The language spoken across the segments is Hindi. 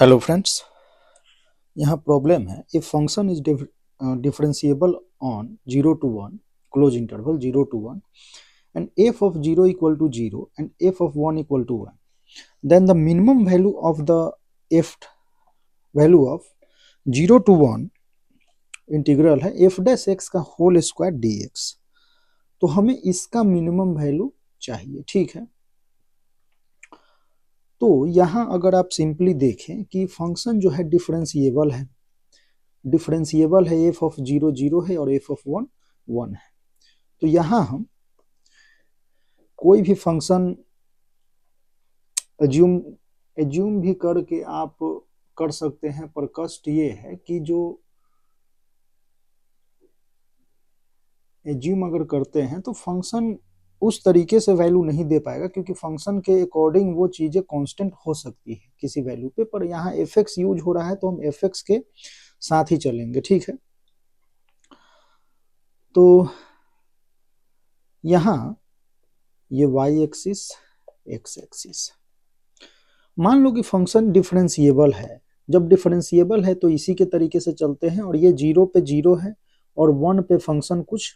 हेलो फ्रेंड्स, यहाँ प्रॉब्लम है if function is differentiable on 0 to 1 close interval 0 to 1 and f of 0 equal to 0 and f of 1 equal to 1, then the minimum value of the f value of 0 to 1 integral है f डैश x का होल स्क्वायर dx। तो हमें इसका मिनिमम वैल्यू चाहिए। ठीक है, तो यहाँ अगर आप सिंपली देखें कि फंक्शन जो है डिफरेंशिएबल है एफ ऑफ 0 0 है और एफ ऑफ 1 1 है। तो यहाँ हम कोई भी फंक्शन एज्यूम भी करके आप कर सकते हैं, पर कष्ट ये है कि जो एज्यूम अगर करते हैं तो फंक्शन उस तरीके से वैल्यू नहीं दे पाएगा, क्योंकि फंक्शन के अकॉर्डिंग वो चीजें कांस्टेंट हो सकती है किसी वैल्यू पे। पर यहाँ एफ एक्स यूज हो रहा है तो हम एफ एक्स के साथ ही चलेंगे। ठीक है, तो यहाँ ये y एक्सिस x एक्सिस, मान लो कि फंक्शन डिफरेंशिएबल है। जब डिफरेंशिएबल है तो इसी के तरीके से चलते हैं, और ये 0 पे 0 है और 1 पे फंक्शन कुछ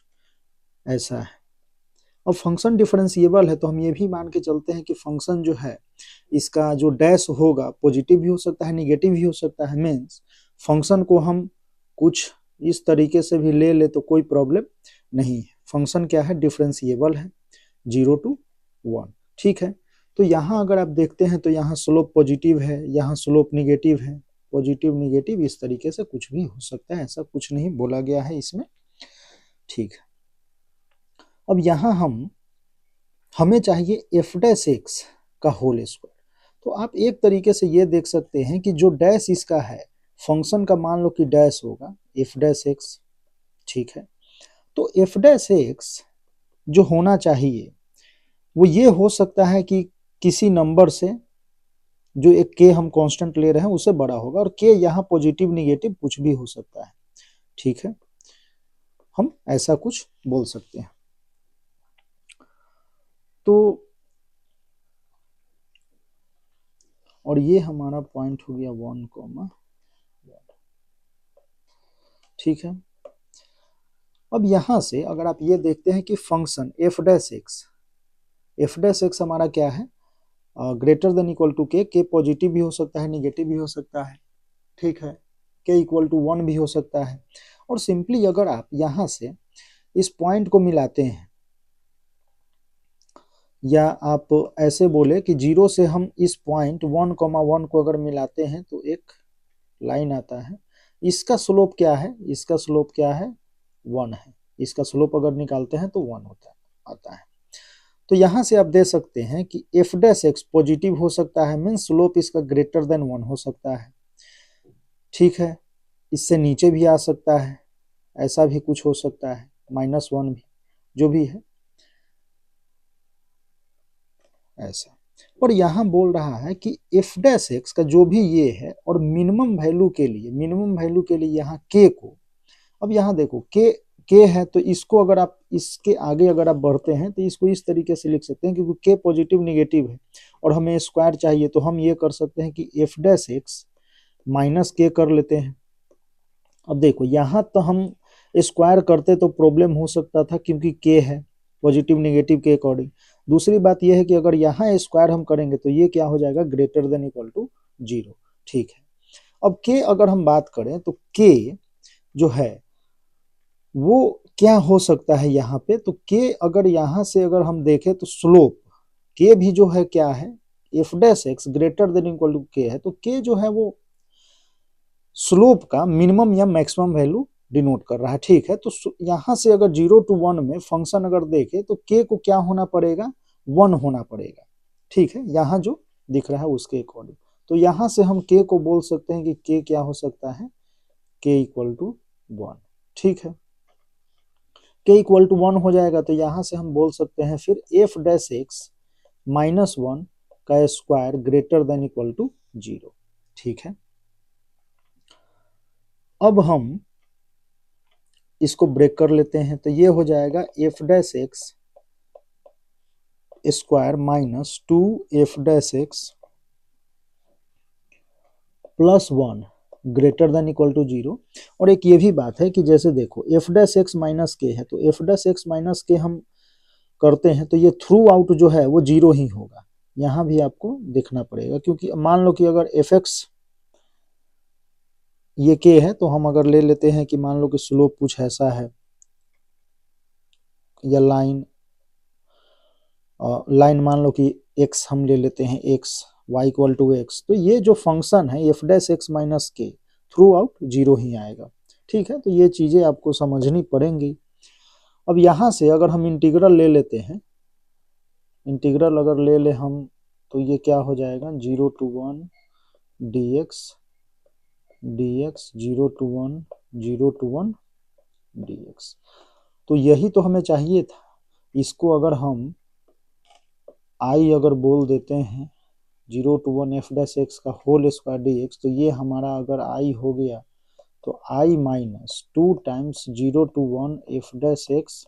ऐसा है। अब फंक्शन डिफरेंशिएबल है तो हम ये भी मान के चलते हैं कि फंक्शन जो है इसका जो डैश होगा पॉजिटिव भी हो सकता है, निगेटिव भी हो सकता है। मीन्स फंक्शन को हम कुछ इस तरीके से भी ले ले तो कोई प्रॉब्लम नहीं है। फंक्शन क्या है, डिफरेंशिएबल है 0 to 1। ठीक है, तो यहाँ अगर आप देखते हैं तो यहाँ स्लोप पॉजिटिव है, यहाँ स्लोप निगेटिव है। पॉजिटिव निगेटिव इस तरीके से कुछ भी हो सकता है, ऐसा कुछ नहीं बोला गया है इसमें। ठीक है, अब यहाँ हमें चाहिए एफ डैश एक्स का होल स्क्वायर। तो आप एक तरीके से ये देख सकते हैं कि जो डैश इसका है फंक्शन का, मान लो कि डैश होगा एफ डैश एक्स। ठीक है, तो एफ डैश एक्स जो होना चाहिए वो ये हो सकता है कि किसी नंबर से जो एक के हम कांस्टेंट ले रहे हैं उससे बड़ा होगा, और के यहाँ पॉजिटिव निगेटिव कुछ भी हो सकता है। ठीक है, हम ऐसा कुछ बोल सकते हैं। तो और ये हमारा पॉइंट हो गया 1, ठीक है। अब यहां से अगर आप ये देखते हैं कि फंक्शन एफ डैश एक्स हमारा क्या है, ग्रेटर देन इक्वल टू के पॉजिटिव भी हो सकता है, निगेटिव भी हो सकता है। ठीक है, के इक्वल टू 1 भी हो सकता है। और सिंपली अगर आप यहां से इस पॉइंट को मिलाते हैं, या आप ऐसे बोले कि 0 से हम इस पॉइंट 1,1 को अगर मिलाते हैं तो एक लाइन आता है। इसका स्लोप क्या है, इसका स्लोप क्या है, 1 है। इसका स्लोप अगर निकालते हैं तो 1 आता है। तो यहां से आप दे सकते हैं कि एफ डैश एक्स पॉजिटिव हो सकता है, मीन स्लोप इसका ग्रेटर देन 1 हो सकता है। ठीक है, इससे नीचे भी आ सकता है, ऐसा भी कुछ हो सकता है, -1 भी, जो भी है ऐसा। पर यहां बोल रहा है कि एफ डैश एक्स का जो भी ये है, और मिनिमम वैल्यू के लिए यहाँ के को, अब यहाँ देखो के है तो इसको अगर आप इसके आगे अगर आप बढ़ते हैं तो इसको इस तरीके से लिख सकते हैं, क्योंकि के पॉजिटिव निगेटिव है और हमें स्क्वायर चाहिए, तो हम ये कर सकते हैं कि एफ डैश एक्स माइनस के कर लेते हैं। अब देखो यहाँ तो हम स्क्वायर करते तो प्रॉब्लम हो सकता था, क्योंकि के है पॉजिटिव निगेटिव के अकॉर्डिंग। दूसरी बात यह है कि अगर यहाँ स्क्वायर हम करेंगे तो ये क्या हो जाएगा, ग्रेटर देन इक्वल टू 0। ठीक है, अब के अगर हम बात करें तो के जो है वो क्या हो सकता है यहाँ पे, तो के अगर यहाँ से अगर हम देखें तो स्लोप के भी जो है क्या है, f dash x greater than equal to k है, तो के जो है वो स्लोप का मिनिमम या मैक्सिमम वैल्यू डिनोट कर रहा है। ठीक है, तो यहां से अगर 0 to 1 में फंक्शन अगर देखे तो के को क्या होना पड़ेगा, 1 होना पड़ेगा। ठीक है, यहाँ जो दिख रहा है उसके अकॉर्डिंग। तो यहां से हम के को बोल सकते हैं कि के क्या हो सकता है, के इक्वल टू 1। ठीक है, के इक्वल टू 1 हो जाएगा तो यहां से हम बोल सकते हैं फिर एफ डैश एक्स -1 का square greater than equal to 0। ठीक है, अब हम इसको ब्रेक कर लेते हैं तो ये हो जाएगा f dash x square -2 f dash x +1 greater than equal to 0। और एक ये भी बात है कि जैसे देखो एफ डैश एक्स माइनस के है, तो एफ डैश एक्स माइनस के हम करते हैं तो ये थ्रू आउट जो है वो 0 ही होगा। यहाँ भी आपको देखना पड़ेगा, क्योंकि मान लो कि अगर एफ एक्स ये के है, तो हम अगर ले लेते हैं कि मान लो कि स्लोप कुछ ऐसा है, या लाइन मान लो कि x हम ले लेते हैं, x y equal to x, तो ये जो फंक्शन है f dash x minus k throughout 0 ही आएगा। ठीक है, तो ये चीजें आपको समझनी पड़ेंगी। अब यहाँ से अगर हम इंटीग्रल ले लेते हैं, इंटीग्रल अगर ले ले हम, तो ये क्या हो जाएगा 0 to 1 dx dx 0 to 1 0 to 1 dx। तो यही तो हमें चाहिए था। इसको अगर हम आई अगर बोल देते हैं 0 to 1 एफ डैश एक्स का होल स्क्वायर डी एक्स, तो ये हमारा अगर आई हो गया तो I minus 2 times 0 to 1 F dash X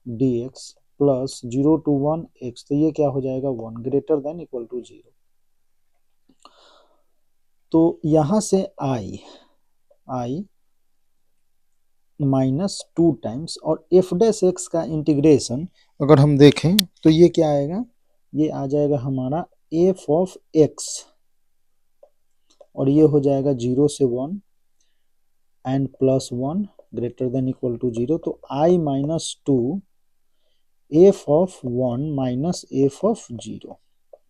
D X plus 0 to 1 X, तो ये क्या हो जाएगा 1 ग्रेटर देन इक्वल टू 0। तो यहां से आई माइनस 2 टाइम्स, और एफ डैश एक्स का इंटीग्रेशन अगर हम देखें तो ये क्या आएगा, ये आ जाएगा हमारा एफ ऑफ एक्स, और ये हो जाएगा 0 से 1 and plus 1 greater than equal to 0। तो I minus 2 F of 1 minus F of 0,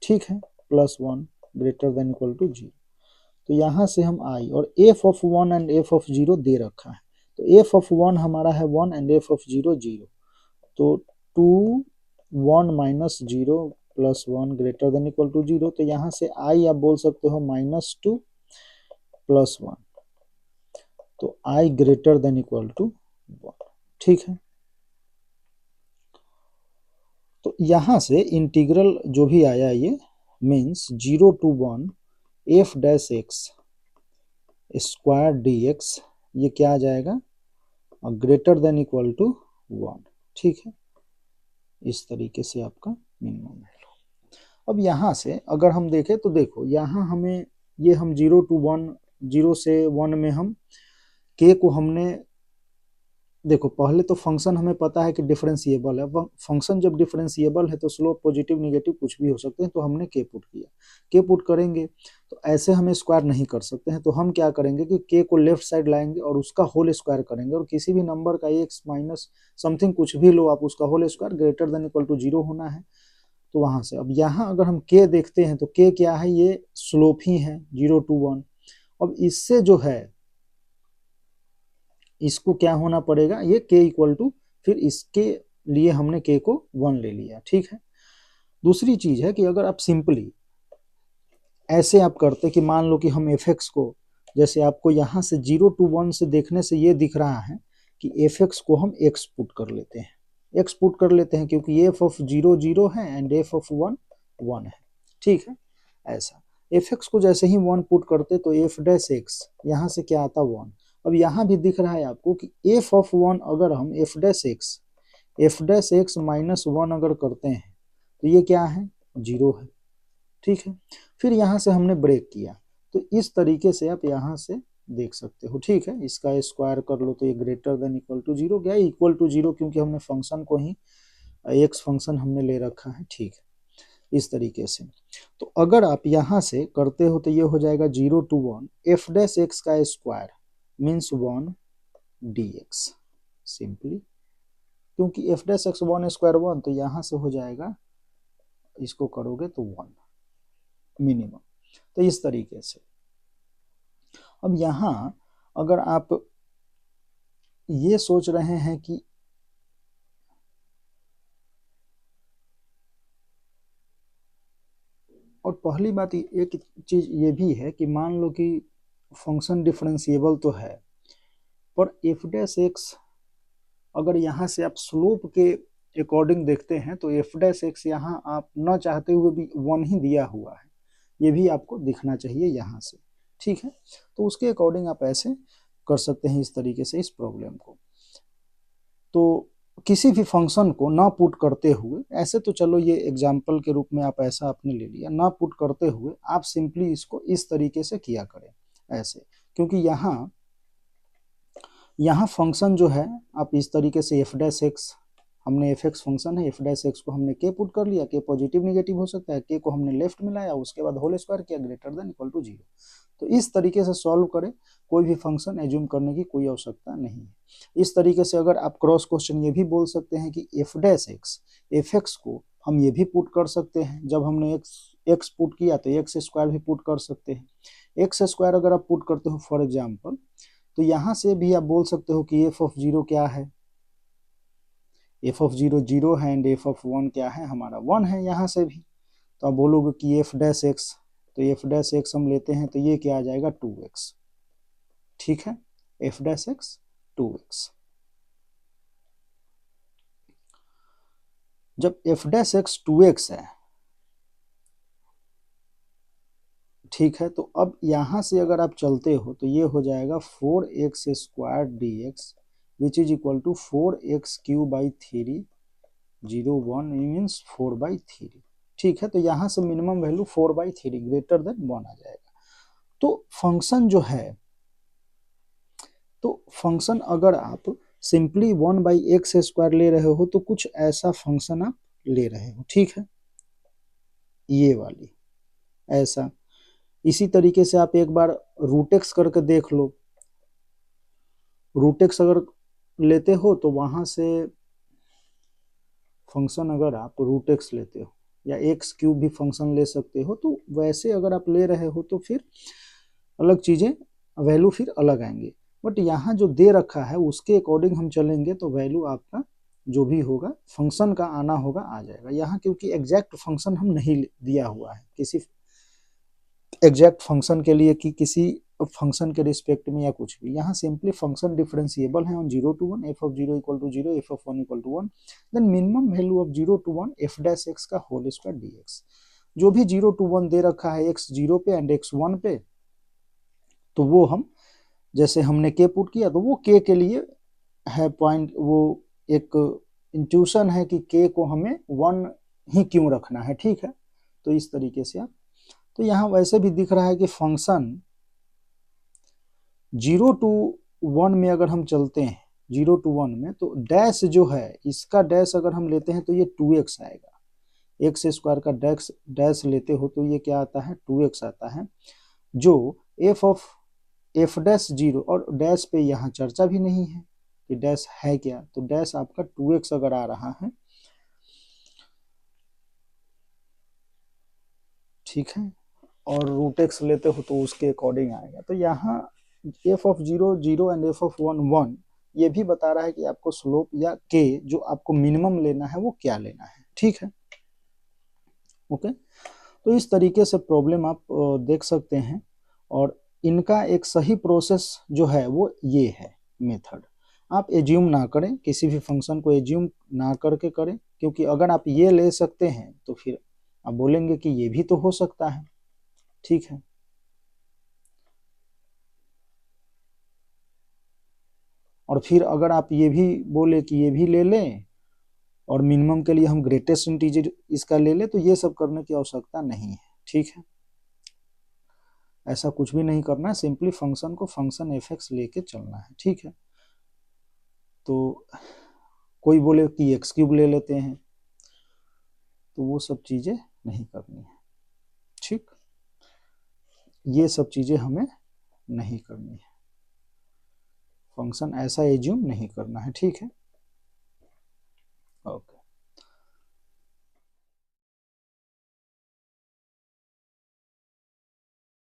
ठीक है, plus 1 greater than equal to 0। तो यहाँ से हम आई और F of 1 and F of 0 दे रखा है, तो एफ ऑफ 1 हमारा है 1 एंड एफ ऑफ 0 0। तो 2 1 minus 0 plus 1 greater than equal to 0। तो यहाँ से आई आप बोल सकते हो -2 प्लस 1, तो आई ग्रेटर देन इक्वल टू 1, ठीक है। तो यहाँ से इंटीग्रल जो भी आया ये means 0 to 1 F dash x square D x, ये क्या आ जाएगा ग्रेटर देन इक्वल टू 1, ठीक है। इस तरीके से आपका मिनिमम है। अब यहाँ से अगर हम देखें तो देखो यहाँ हमें ये हम 0 to 1 0 से 1 में हम के को हमने देखो, पहले तो फंक्शन हमें पता है कि डिफरेंशिएबल है। फंक्शन जब डिफरेंशिएबल है तो स्लोप पॉजिटिव निगेटिव कुछ भी हो सकते हैं, तो हमने के पुट किया। के पुट करेंगे तो ऐसे हमें स्क्वायर नहीं कर सकते हैं, तो हम क्या करेंगे कि के को लेफ्ट साइड लाएंगे और उसका होल स्क्वायर करेंगे, और किसी भी नंबर का एक्स माइनस समथिंग कुछ भी लो आप, उसका whole square greater than equal to 0 होना है। तो वहां से अब यहाँ अगर हम के देखते हैं तो के क्या है, ये स्लोप ही है 0 to 1। अब इससे जो है इसको क्या होना पड़ेगा, ये के इक्वल टू, फिर इसके लिए हमने के को 1 ले लिया, ठीक है। दूसरी चीज है कि अगर आप सिंपली ऐसे आप करते कि मान लो कि हम एफ एक्स को, जैसे आपको यहाँ से 0 to 1 से देखने से ये दिख रहा है कि एफ एक्स को हम एक्स पुट कर लेते हैं, एक्स पुट कर लेते हैं, क्योंकि एफ ऑफ 0 0 है एंड एफ ऑफ 1 1 है, ठीक है। ऐसा एफ एक्स को जैसे ही 1 पुट करते तो एफ डैश एक्स यहाँ से क्या आता 1। अब यहाँ भी दिख रहा है आपको कि एफ ऑफ 1 अगर हम एफ डैश एक्स माइनस 1 अगर करते हैं तो ये क्या है 0 है, ठीक है। फिर यहाँ से हमने ब्रेक किया, तो इस तरीके से आप यहाँ से देख सकते हो, ठीक है। इसका स्क्वायर कर लो तो ये ग्रेटर देन इक्वल टू 0 गया, इक्वल टू 0 क्योंकि हमने फंक्शन को ही एक्स फंक्शन हमने ले रखा है, ठीक है, इस तरीके से। तो अगर आप यहाँ से करते हो तो ये हो जाएगा 0 to 1 एफ डैश एक्स का स्क्वायर मीन्स 1 dx सिंपली, क्योंकि एफ डैश एक्स 1 स्क्वायर 1, तो यहाँ से हो जाएगा, इसको करोगे तो 1 मिनिमम। तो इस तरीके से अब यहाँ अगर आप ये सोच रहे हैं कि और पहली बात एक चीज ये भी है कि मान लो कि फंक्शन डिफरेंशिएबल तो है, पर एफ डैश एक्स अगर यहाँ से आप स्लोप के अकॉर्डिंग देखते हैं तो एफ डैश एक्स यहाँ आप न चाहते हुए भी 1 ही दिया हुआ है, ये भी आपको दिखना चाहिए यहाँ से, ठीक है। तो उसके अकॉर्डिंग आप ऐसे कर सकते हैं इस तरीके से इस प्रॉब्लम को। तो किसी भी फंक्शन को ना पुट करते हुए, ऐसे तो चलो ये एग्जाम्पल के रूप में आप ऐसा आपने ले लिया, ना पुट करते हुए आप सिंपली इसको इस तरीके से किया करें ऐसे, क्योंकि यहाँ फंक्शन जो है आप इस तरीके से एफ डैश एक्स, हमने एफ एक्स फंक्शन है, एफ डैश एक्स को हमने के पुट कर लिया, के पॉजिटिव निगेटिव हो सकता है, के को हमने लेफ्ट में लाया, उसके बाद होल स्क्वायर किया ग्रेटर देन इक्वल टू 0। तो इस तरीके से सॉल्व करें, कोई भी फंक्शन एज्यूम करने की कोई आवश्यकता नहीं है। इस तरीके से अगर आप क्रॉस क्वेश्चन ये भी बोल सकते हैं कि F dash x, F x को हम ये भी पुट कर सकते हैं, जब हमने एक्स पुट किया तो एक्स स्क्वायर भी पुट कर सकते हैं। एक्स स्क्वायर अगर आप पुट करते हो फॉर एग्जाम्पल, तो यहां से भी आप बोल सकते हो कि एफ ऑफ 0 क्या है, एफ ऑफ 0 0 है, एंड एफ ऑफ 1 क्या है, हमारा 1 है। यहाँ से भी तो आप बोलोगे कि एफ डैश एक्स, तो एफ डैश एक्स हम लेते हैं तो ये क्या आ जाएगा 2x, ठीक है, एफ डैश एक्स 2x। जब एफ डैश एक्स 2x है, ठीक है, तो अब यहां से अगर आप चलते हो तो ये हो जाएगा 4x square dx which is equal to 4x cube by 3 0 1 means 4/3, ठीक है। तो यहां से मिनिमम वैल्यू 4/3 ग्रेटर देन 1 आ जाएगा। तो फंक्शन जो है, तो फंक्शन अगर आप सिंपली 1/x स्क्वायर ले रहे हो तो कुछ ऐसा फंक्शन आप ले रहे हो, ठीक है, ये वाली ऐसा। इसी तरीके से आप एक बार रूट एक्स करके देख लो, रूट एक्स अगर लेते हो तो वहां से फंक्शन अगर आप रूट एक्स लेते हो या एक्स क्यूब भी फंक्शन ले सकते हो, तो वैसे अगर आप ले रहे हो तो फिर अलग चीजें, वैल्यू फिर अलग आएंगे। बट यहाँ जो दे रखा है उसके अकॉर्डिंग हम चलेंगे तो वैल्यू आपका जो भी होगा फंक्शन का आना होगा आ जाएगा। यहाँ क्योंकि एग्जैक्ट फंक्शन हम नहीं दिया हुआ है किसी एग्जैक्ट फंक्शन के लिए कि किसी फंक्शन के रिस्पेक्ट में या कुछ भी, यहाँ सिंपली फंक्शन डिफरेंशिएबल है on 0 to 1, f of 0 equal to 0, f of 1 equal to 1, then minimum value of 0 to 1 F dash x का होल स्क्वायर dx। जो भी 0 to 1 दे रखा है x 0 पे एंड x 1 पे, तो वो हम जैसे हमने k पुट किया तो वो k के लिए है पॉइंट, वो एक इंट्यूशन है कि k को हमें 1 ही क्यों रखना है, ठीक है। तो इस तरीके से आप, तो यहाँ वैसे भी दिख रहा है कि फंक्शन 0 to 1 में अगर हम चलते हैं 0 to 1 में, तो डैश जो है इसका डैश अगर हम लेते हैं तो ये 2x आएगा, एक्स स्क्वायर का डैश डैश लेते हो तो ये क्या आता है 2x आता है, जो एफ ऑफ एफ डैश 0, और डैश पे यहाँ चर्चा भी नहीं है कि डैश है क्या, तो डैश आपका 2x अगर आ रहा है, ठीक है, और रूट एक्स लेते हो तो उसके अकॉर्डिंग आएगा। तो यहाँ F of 0 0 and F of 1 1 ये भी बता रहा है कि आपको स्लोप या के जो आपको मिनिमम लेना है वो क्या लेना है, ठीक है, ओके। तो इस तरीके से प्रॉब्लम आप देख सकते हैं, और इनका एक सही प्रोसेस जो है वो ये है मेथड। आप एज्यूम ना करें, किसी भी फंक्शन को एज्यूम ना करके करें, क्योंकि अगर आप ये ले सकते हैं तो फिर आप बोलेंगे कि ये भी तो हो सकता है, ठीक है। और फिर अगर आप ये भी बोले कि ये भी ले लें और मिनिमम के लिए हम ग्रेटेस्ट इंटीजर इसका ले लें, तो ये सब करने की आवश्यकता नहीं है, ठीक है। ऐसा कुछ भी नहीं करना है, सिंपली फंक्शन को फंक्शन एफ एक्स लेके चलना है, ठीक है। तो कोई बोले कि एक्स क्यूब ले लेते हैं, तो वो सब चीजें नहीं करनी है, ठीक, ये सब चीजें हमें नहीं करनी है, फंक्शन ऐसा एज्यूम नहीं करना है, ठीक है।